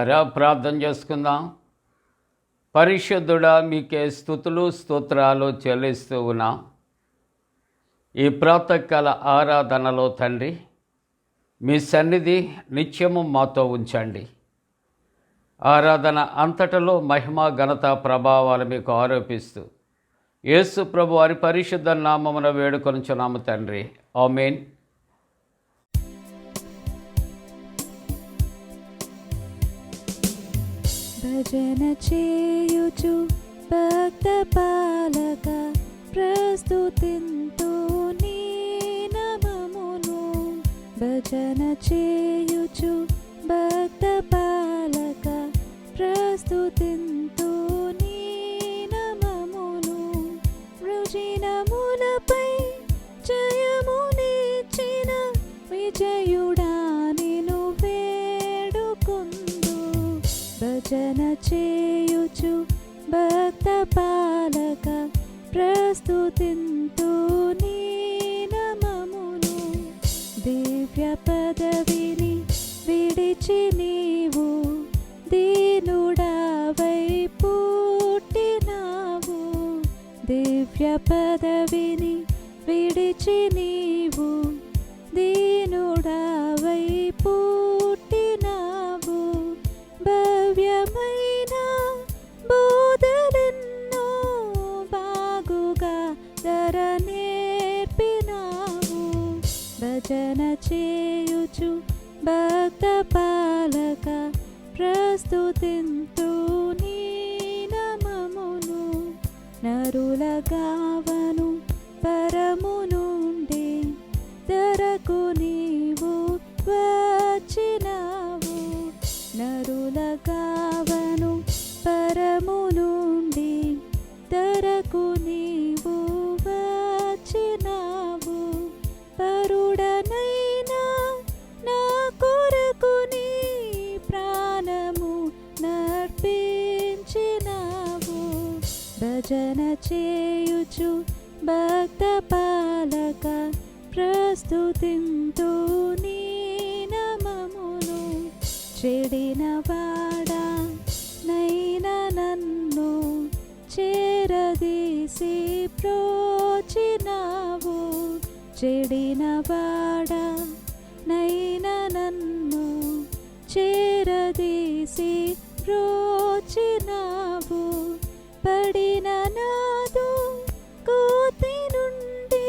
ప్రియులారా, ప్రార్థన చేసుకుందాం. పరిశుద్ధుడా, మీకే స్తుతులు స్తోత్రాలు చెల్లిస్తూ ఉన్నాం. ఈ ప్రాతకాల ఆరాధనలో తండ్రి, మీ సన్నిధి నిత్యము మాతో ఉంచండి. ఆరాధన అంతటలో మహిమ ఘనత ప్రభావాలు మీకు ఆరోపిస్తూ యేసు ప్రభు వారి పరిశుద్ధ నామమున వేడుకొనుచున్నాము తండ్రి, ఆమేన్. భజన చేయుచు భక్త పాలక ప్రస్తుతింతు నీ నామమును. భజన చేయుచు భక్త పాలక ప్రస్తుతింతు నీ నామమును. వృజినములపై జయమునిచ్చిన విజయుడా నిన్ను వేడుకొందు. భజన చేయుచు భక్త పాలక ప్రస్తుతింతు నీ నామమును. దివ్య పదవిని విడిచి నీవు దీనుడవై పుట్టినావు. దివ్య పదవిని విడిచి నీవు దీనుడవై పుట్టినావు. భవ్యమైన బోధలెన్నో బాగుగా ధర నేర్పినావు. భజన చేయుచు భక్త పాలక ప్రస్తుతింతు నీ నామమును. నరుల గావను పరము నుండి ధరకు నీవు వచ్చినావు. నరుల గావను పరము నుండి ధరకు నీవు వచ్చినావు. పరుడనైనా నా కొరకు నీ ప్రాణము నర్పించినావు. భజన చేయుచు భక్త పాలక ప్రస్తుతింతు నీ నామమును. చెడిన వాడా నైనా నన్ను చేరదీసి ప్రోచినావు. చెడిన వాడా నైనా నన్ను చేరదీసి ప్రోచినావు. పడిన నాదు కోతి నుండి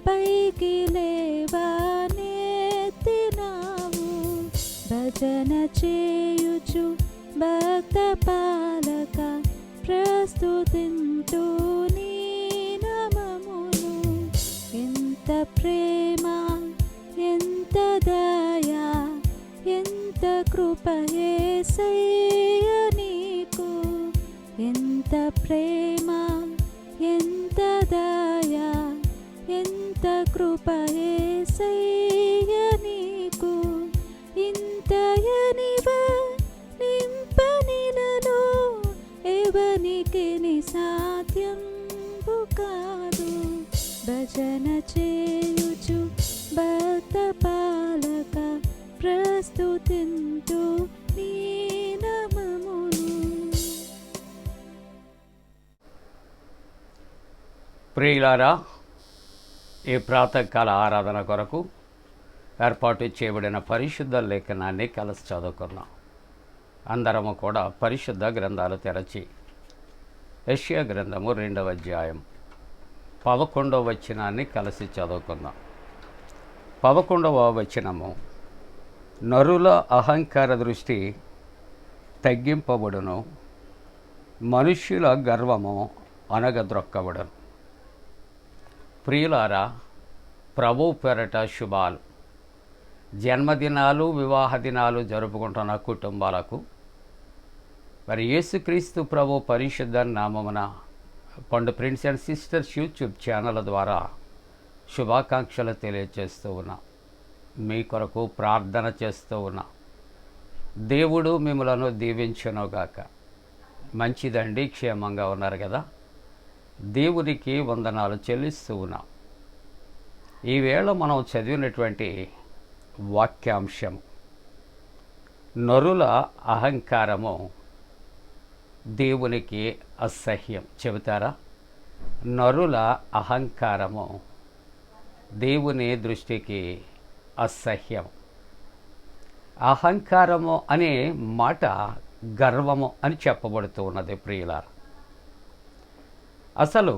పైకి లేవనెత్తినావు. భజన చేయుచు భక్త పాలక ప్రస్తుతింతు నీ నామమును. ఎంత ప్రేమ, ఎంత దయా, ఎంత కృప యేసయ్య నీకు. ఎంత ప్రేమ, ఎంత దయా, ఎంత కృప యేసయ్య నీకు. ఇంతయనివ నింపనినలో ఎవనికి సాధ్యంబు కాదు. భజన చేయుచు భక్త పాలక ప్రస్తుతింతు నీ నామమును. ప్రియులారా, ఈ ప్రాతకాల ఆరాధన కొరకు ఏర్పాటు చేయబడిన పరిశుద్ధ లేఖనాన్ని కలిసి చదువుకున్నాం. అందరము కూడా పరిశుద్ధ గ్రంథాలు తెరచి యెషయా గ్రంథము 2వ అధ్యాయం 11వ వచనాన్ని కలిసి చదువుకుందాం. 11వ వచనము, నరుల అహంకార దృష్టి తగ్గింపబడును, మనుష్యుల గర్వము అనగద్రొక్కబడును. ప్రియులారా, ప్రభు పేరట శుభాలు. జన్మదినాలు, వివాహ దినాలు జరుపుకుంటున్న కుటుంబాలకు మరి యేసుక్రీస్తు ప్రభు పరిశుద్ధ నామమున పండు prince and sisters YouTube channel ద్వారా శుభాకాంక్షలు తెలియజేస్తూ ఉన్నా. మీ కొరకు ప్రార్థన చేస్తూ ఉన్నా. దేవుడు మిమ్మలను దీవించునుగాక. మంచిదండి, క్షేమంగా ఉన్నారు కదా. దేవునికి వందనాలు చెల్లిస్తూ ఉన్నాం. ఈవేళ మనం చదివినటువంటి వాక్యాంశం, నరుల అహంకారము దేవునికి అసహ్యం. చెబుతారా? నరుల అహంకారము దేవుని దృష్టికి అసహ్యం. అహంకారము అనే మాట గర్వము అని చెప్పబడుతూ ఉన్నది ప్రియులారా. అసలు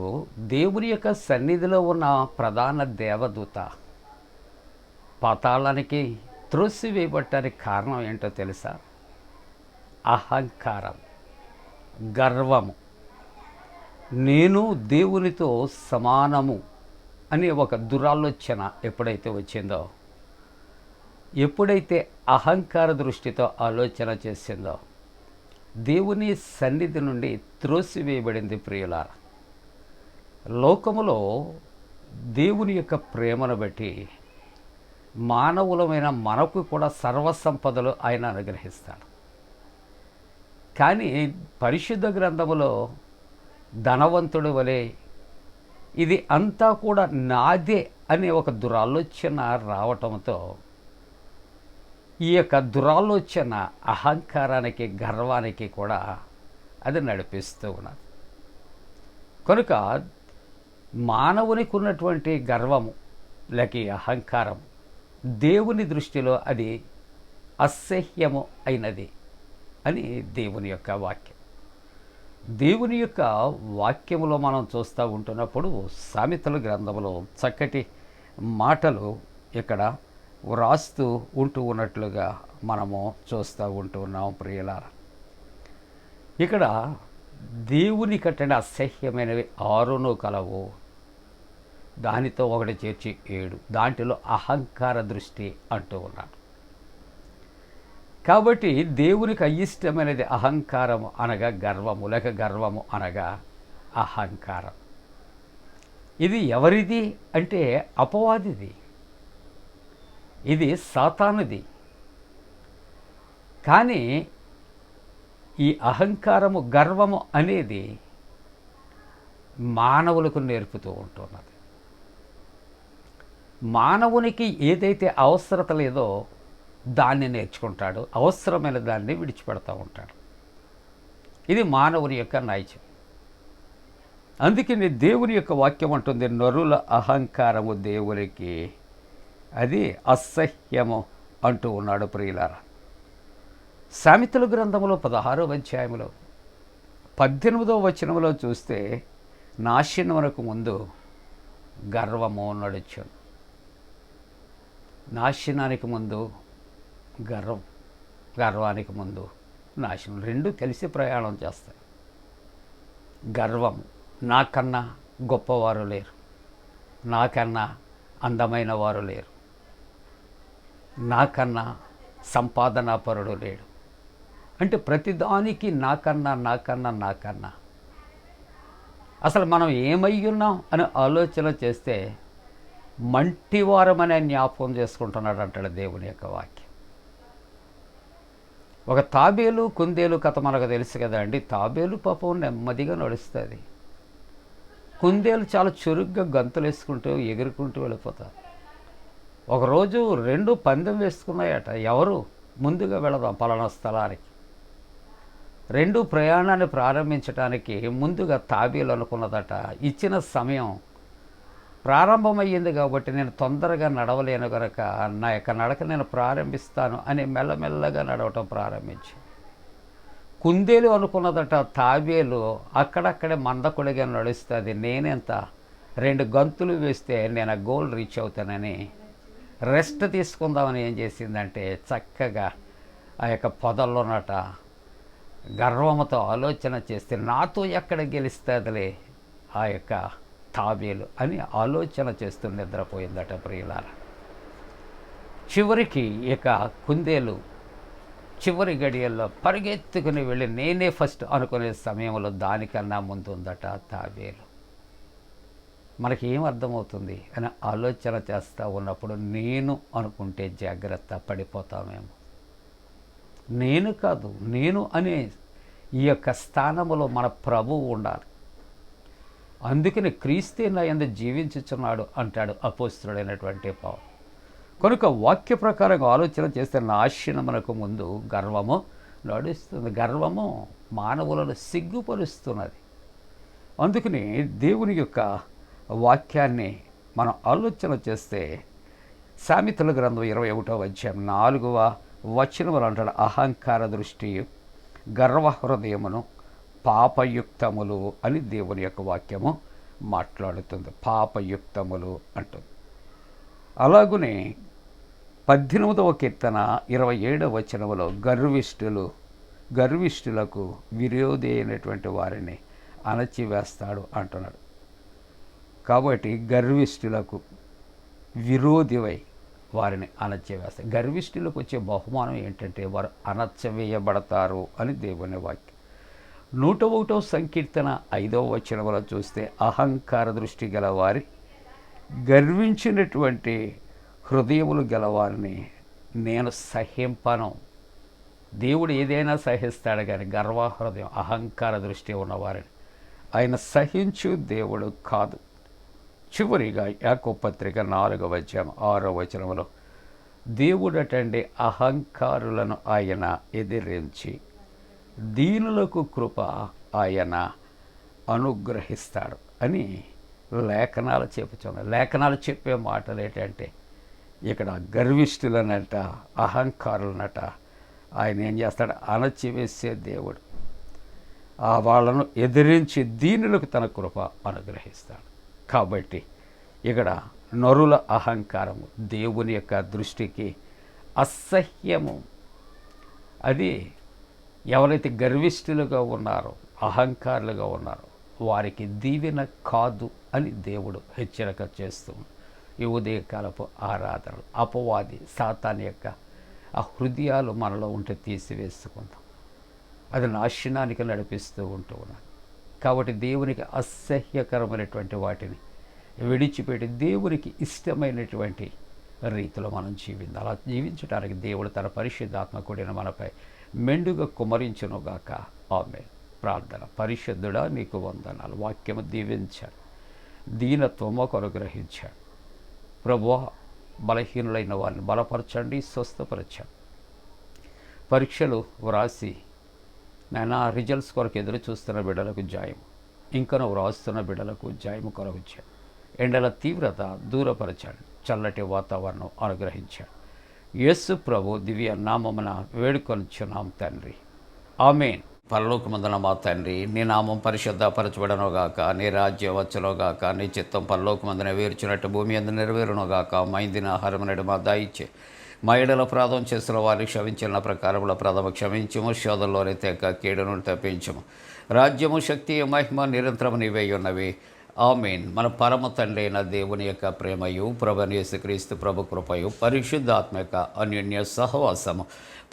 దేవుని యొక్క సన్నిధిలో ఉన్న ప్రధాన దేవదూత పాతాళానికి త్రోసివేయబట్టడానికి కారణం ఏంటో తెలుసా? అహంకారం, గర్వము. నేను దేవునితో సమానము అనే ఒక దురాలోచన ఎప్పుడైతే వచ్చిందో, ఎప్పుడైతే అహంకార దృష్టితో ఆలోచన చేసిందో, దేవుని సన్నిధి నుండి త్రోసివేయబడింది ప్రియులారా. లోకములో దేవుని యొక్క ప్రేమను బట్టి మానవులమైన మనకు కూడా సర్వసంపదలు ఆయన అనుగ్రహిస్తాడు. కానీ పరిశుద్ధ గ్రంథములో ధనవంతుడి వలె ఇది అంతా కూడా నాదే అనే ఒక దురాలోచన రావటంతో ఈ యొక్క దురాలోచన అహంకారానికి, గర్వానికి కూడా అది నడిపిస్తూ ఉన్నది. కనుక మానవునికి ఉన్నటువంటి గర్వము లేక అహంకారం దేవుని దృష్టిలో అది అసహ్యము అయినది అని దేవుని యొక్క వాక్యం. దేవుని యొక్క వాక్యములో మనం చూస్తూ ఉంటున్నప్పుడు సామెతల గ్రంథంలో చక్కటి మాటలు ఇక్కడ వ్రాస్తూ ఉన్నట్లుగా మనము చూస్తూ ఉంటున్నాం ప్రియులారా. ఇక్కడ దేవుని కట్టండి అసహ్యమైనవి 6 కలవు, దానితో ఒకటి చేర్చి 7. దాంట్లో అహంకార దృష్టి అంటూ ఉన్నాడు. కాబట్టి దేవునికి అయిష్టమైనది అహంకారము అనగా గర్వము, లేక గర్వము అనగా అహంకారం. ఇది ఎవరిది అంటే అపవాదిది, ఇది సాతానుది. కానీ ఈ అహంకారము, గర్వము అనేది మానవులకు నేర్పుతూ ఉంటున్నది. మానవునికి ఏదైతే అవసరత లేదో దాన్ని నేర్చుకుంటాడు, అవసరమైన దాన్ని విడిచిపెడతా ఉంటాడు. ఇది మానవుని యొక్క నైజం. అందుకని దేవుని యొక్క వాక్యం అంటుంది, నరుల అహంకారము దేవునికి అది అసహ్యము అంటూ ఉన్నాడు ప్రియులారా. సామెతల గ్రంథంలో 16వ అధ్యాయంలో 18వ వచనంలో చూస్తే, నాశనమునకు ముందు గర్వము నడుచును. నాశనానికి ముందు గర్వం, గర్వానికి ముందు నాశనం, రెండు కలిసి ప్రయాణం చేస్తాయి. గర్వము, నాకన్నా గొప్పవారు లేరు, నాకన్నా అందమైన వారు లేరు, నాకన్నా సంపాదనాపరుడు లేడు. అంటే ప్రతిదానికి నాకన్నా నాకన్నా నాకన్నా. అసలు మనం ఏమై ఉన్నాం అని ఆలోచన చేస్తే మంటివారమనే జ్ఞాపకం చేసుకుంటున్నాడు అంటాడు దేవుని యొక్క వాక్యం. ఒక తాబేలు కుందేలు కథ మనకు తెలుసు కదా అండి. తాబేలు పాపం నెమ్మదిగా నడుస్తుంది, కుందేలు చాలా చురుగ్గా గంతులు వేసుకుంటూ ఎగురుకుంటూ వెళ్ళిపోతారు. ఒకరోజు 2 పందెం వేసుకున్నాయట, ఎవరు ముందుగా వెళదాం పలానా స్థలానికి. 2 ప్రయాణాన్ని ప్రారంభించడానికి ముందుగా తాబేలు అనుకున్నదట, ఇచ్చిన సమయం ప్రారంభమయ్యింది కాబట్టి నేను తొందరగా నడవలేను కనుక నా యొక్క నడక నేను ప్రారంభిస్తాను అని మెల్లమెల్లగా నడవటం ప్రారంభించి, కుందేలు అనుకున్నదట తాబేలు అక్కడక్కడే మందకొడిగా నడుస్తుంది, నేనెంత 2 గంతులు వేస్తే నేను గోల్ రీచ్ అవుతానని రెస్ట్ తీసుకుందామని ఏం చేసిందంటే చక్కగా ఆ యొక్క పొదల్లోనట గర్వంతో ఆలోచన చేస్తే నాతో ఎక్కడ గెలుస్తుందిలే ఆ యొక్క తాబేలు అని ఆలోచన చేస్తూ నిద్రపోయిందట ప్రియులారా. చివరికి ఇక కుందేలు చివరి గడియల్లో పరిగెత్తుకుని వెళ్ళి నేనే ఫస్ట్ అనుకునే సమయంలో దానికన్నా ముందు ఉందట తాబేలు. మనకి ఏం అర్థమవుతుంది అని ఆలోచన చేస్తూ ఉన్నప్పుడు నేను అనుకుంటే జాగ్రత్త పడిపోతామేమో. నేను కాదు, నేను అనే ఈ యొక్క స్థానంలో మన ప్రభువు ఉండాలి. అందుకని క్రీస్తే నా యందు జీవించుచున్నాడు అంటాడు అపోస్తలుడైనటువంటి పౌలు. కనుక వాక్య ప్రకారంగా ఆలోచన చేస్తే నాశనమునకు ముందు గర్వము నడుస్తుంది. గర్వము మానవులను సిగ్గుపరుస్తున్నది. అందుకని దేవుని యొక్క వాక్యాన్ని మనం ఆలోచన చేస్తే సామెతల గ్రంథం 21వ అధ్యాయం 4వ వచనములు అంటాడు, అహంకార దృష్టి గర్వ హృదయమును పాపయుక్తములు అని దేవుని యొక్క వాక్యము మాట్లాడుతుంది. పాపయుక్తములు అంటుంది. అలాగునే 18వ కీర్తన 27వ వచనములో గర్విష్ఠులకు విరోధి అయినటువంటి వారిని అణచివేస్తాడు అంటున్నాడు. కాబట్టి గర్విష్ఠులకు విరోధివై వారిని అణచివేస్తాడు. గర్విష్ఠులకు వచ్చే బహుమానం ఏంటంటే వారు అణచివేయబడతారు అని దేవుని వాక్యం. 101వ సంకీర్తన 5వ వచనములో చూస్తే అహంకార దృష్టి గలవారి గర్వించినటువంటి హృదయములు గలవారిని నేను సహింపను. దేవుడు ఏదైనా సహిస్తాడు, కానీ గర్వ హృదయం అహంకార దృష్టి ఉన్నవారిని ఆయన సహించు దేవుడు కాదు. చివరిగా యాకోబు పత్రిక 4వ అధ్యాయం 6వ వచనములో దేవుడటండి అహంకారులను ఆయన ఎదిరించి దీనులకు కృప ఆయన అనుగ్రహిస్తాడు అని లేఖనాలు చెప్పుచున్నాయి. లేఖనాలు చెప్పే మాటలు ఏంటంటే ఇక్కడ గర్విష్ఠులనట అహంకారులనట ఆయన ఏం చేస్తాడు, అణచివేసే దేవుడు. వాళ్ళను ఎదిరించి దీనులకు తన కృప అనుగ్రహిస్తాడు. కాబట్టి ఇక్కడ నరుల అహంకారము దేవుని యొక్క దృష్టికి అసహ్యము. అది ఎవరైతే గర్విష్ఠులుగా ఉన్నారో అహంకారులుగా ఉన్నారో వారికి దీవెన కాదు అని దేవుడు హెచ్చరిక చేస్తూ ఈ ఉదయకాలపు ఆరాధనలు అపవాది సాతాన్ యొక్క ఆ హృదయాలు మనలో ఉంటే తీసివేసుకుందాం. అది నాశనానికి నడిపిస్తూ ఉంటూ ఉన్నాడు. కాబట్టి దేవునికి అసహ్యకరమైనటువంటి వాటిని విడిచిపెట్టి దేవునికి ఇష్టమైనటువంటి రీతిలో మనం జీవించాలి. అలా జీవించడానికి దేవుడు తన పరిశుద్ధాత్మ కూడిన మనపై మెండుగా కుమరించునుగాక. ఆమేన్. ప్రార్థన. పరిశుద్ధుడా నీకు వందనాలు. వాక్యము దీవించాడు, దీనత్వము అనుగ్రహించాడు. ప్రభువా, బలహీనులైన వారిని బలపరచండి, స్వస్థపరచండి. పరీక్షలు వ్రాసి నాయన రిజల్ట్స్ కొరకు ఎదురు చూస్తున్న బిడ్డలకు జాయము, ఇంకనూ వ్రాస్తున్న బిడ్డలకు జాయము కొరకు ఎండల తీవ్రత దూరపరచండి, చల్లటి వాతావరణం అనుగ్రహించాడు. యేసు ప్రభు దివ్య నామమున వేడుకొనుచున్నాం తండ్రి. ఆమేన్. పరలోకమందున మా తండ్రి, నీ నామం పరిశుద్ధపరచబడనుగాక, నీ రాజ్యం వచ్చునుగాక, నీ చిత్తం పరలోకమందున వేర్చినట్టు భూమి అందు నెరవేరునుగాక. మా ఇందిన ఆహారం నేడు మా దయచే, మా ఎడల అపరాధం చేసిన వారికి క్షమించిన ప్రకారముల ప్రథమ క్షమించము, శోధంలోనే తెక్క కీడును తప్పించము. రాజ్యము, శక్తి, మహిమ నిరంతరము నీవే ఉన్నవి. ఆమేన్. మన పరమ తండ్రి అయిన దేవుని యొక్క ప్రేమయు, ప్రభువైన యేసుక్రీస్తు ప్రభు కృపయు, పరిశుద్ధాత్మ యొక్క అన్యోన్య సహవాసము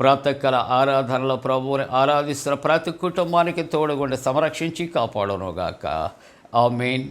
ప్రాతకాల ఆరాధనలో ప్రభువుని ఆరాధిస్తున్న ప్రతి కుటుంబానికి తోడుగుండి సంరక్షించి కాపాడునుగాక. ఆమేన్.